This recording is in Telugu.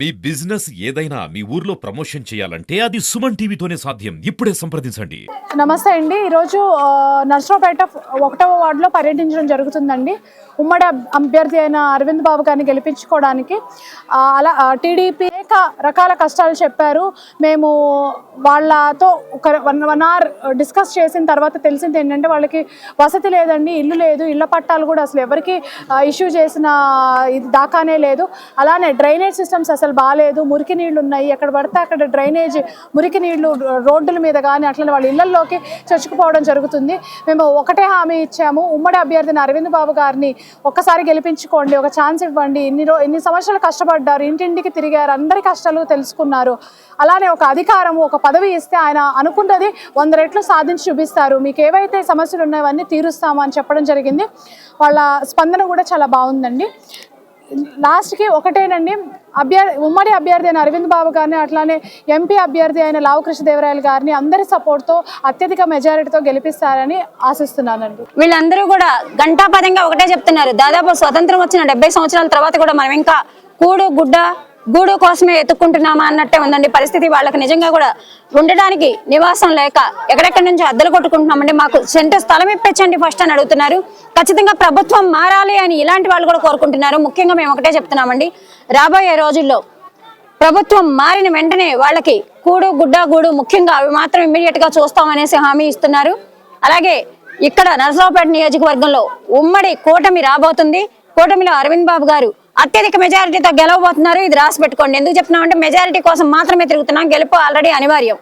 మీ బిజినెస్ ఏదైనా మీ ఊర్లో ప్రమోషన్ చేయాలంటే అది సుమన్ టీవీతోనే సాధ్యం. ఇప్పుడే సంప్రదించండి. నమస్తే అండి. ఈరోజు నర్సరావుపేట 1వ వార్డులో పర్యటించడం జరుగుతుందండి. ఉమ్మడి అభ్యర్థి అయిన అరవింద్ బాబు గారిని గెలిపించుకోవడానికి అలా టీడీపీ అనేక రకాల కష్టాలు చెప్పారు. మేము వాళ్ళతో ఒక 1 అవర్ డిస్కస్ చేసిన తర్వాత తెలిసింది ఏంటంటే వాళ్ళకి వసతి లేదండి, ఇల్లు లేదు, ఇళ్ల పట్టాలు కూడా అసలు ఎవరికి ఇష్యూ చేసిన ఇది దాకానే లేదు. అలానే డ్రైనేజ్ సిస్టమ్స్ అసలు బాగాలేదు, మురికి నీళ్లు ఉన్నాయి, ఎక్కడ పడితే అక్కడ డ్రైనేజ్ మురికి నీళ్లు రోడ్డుల మీద కానీ అట్లనే వాళ్ళ ఇళ్లలోకి చొచ్చుకుపోవడం జరుగుతుంది. మేము ఒకటే హామీ ఇచ్చాము, ఉమ్మడి అభ్యర్థిని అరవింద్ బాబు గారిని ఒక్కసారి గెలిపించుకోండి, ఒక ఛాన్స్ ఇవ్వండి. ఇన్ని సంవత్సరాలు కష్టపడ్డారు, ఇంటింటికి తిరిగారు, అందరి కష్టాలు తెలుసుకున్నారు. అలానే ఒక అధికారము, ఒక పదవి ఇస్తే ఆయన అనుకున్నది 100 రెట్లు సాధించి చూపిస్తారు. మీకు ఏవైతే సమస్యలు ఉన్నాయో తీరుస్తాము అని చెప్పడం జరిగింది. వాళ్ళ స్పందన కూడా చాలా బాగుందండి. లాస్ట్కి ఒకటేనండి, ఉమ్మడి అభ్యర్థి అయిన అరవింద్ బాబు గారిని అట్లానే ఎంపీ అభ్యర్థి అయిన లావు కృష్ణదేవరాయలు గారిని అందరి సపోర్ట్తో అత్యధిక మెజారిటీతో గెలిపిస్తారని ఆశిస్తున్నానండి. వీళ్ళందరూ కూడా ఘంటాపదంగా ఒకటే చెప్తున్నారు, దాదాపు స్వతంత్రం వచ్చిన 70 సంవత్సరాల తర్వాత కూడా మనం ఇంకా గూడు కోసమే ఎత్తుక్కుంటున్నామా అన్నట్టే ఉందండి పరిస్థితి. వాళ్ళకి నిజంగా కూడా ఉండడానికి నివాసం లేక ఎక్కడెక్కడి నుంచి అద్దెలు కొట్టుకుంటున్నామండి, మాకు సెంటర్ స్థలం ఇప్పించండి ఫస్ట్ అని అడుగుతున్నారు. ఖచ్చితంగా ప్రభుత్వం మారాలి అని ఇలాంటి వాళ్ళు కూడా కోరుకుంటున్నారు. ముఖ్యంగా మేము ఒకటే చెప్తున్నామండి, రాబోయే రోజుల్లో ప్రభుత్వం మారిన వెంటనే వాళ్ళకి గూడు ముఖ్యంగా అవి మాత్రం ఇమ్మీడియట్ గా చూస్తామనేసి హామీ ఇస్తున్నారు. అలాగే ఇక్కడ నరసరావుపేట నియోజకవర్గంలో ఉమ్మడి కూటమి రాబోతుంది. కూటమిలో అరవింద్ బాబు గారు అత్యధిక మెజారిటీతో గెలవబోతున్నారు. ఇది రాసి పెట్టుకోండి. ఎందుకు చెప్తున్నామంటే మెజారిటీ కోసం మాత్రమే తిరుగుతున్నాం, గెలుపు ఆల్రెడీ అనివార్యం.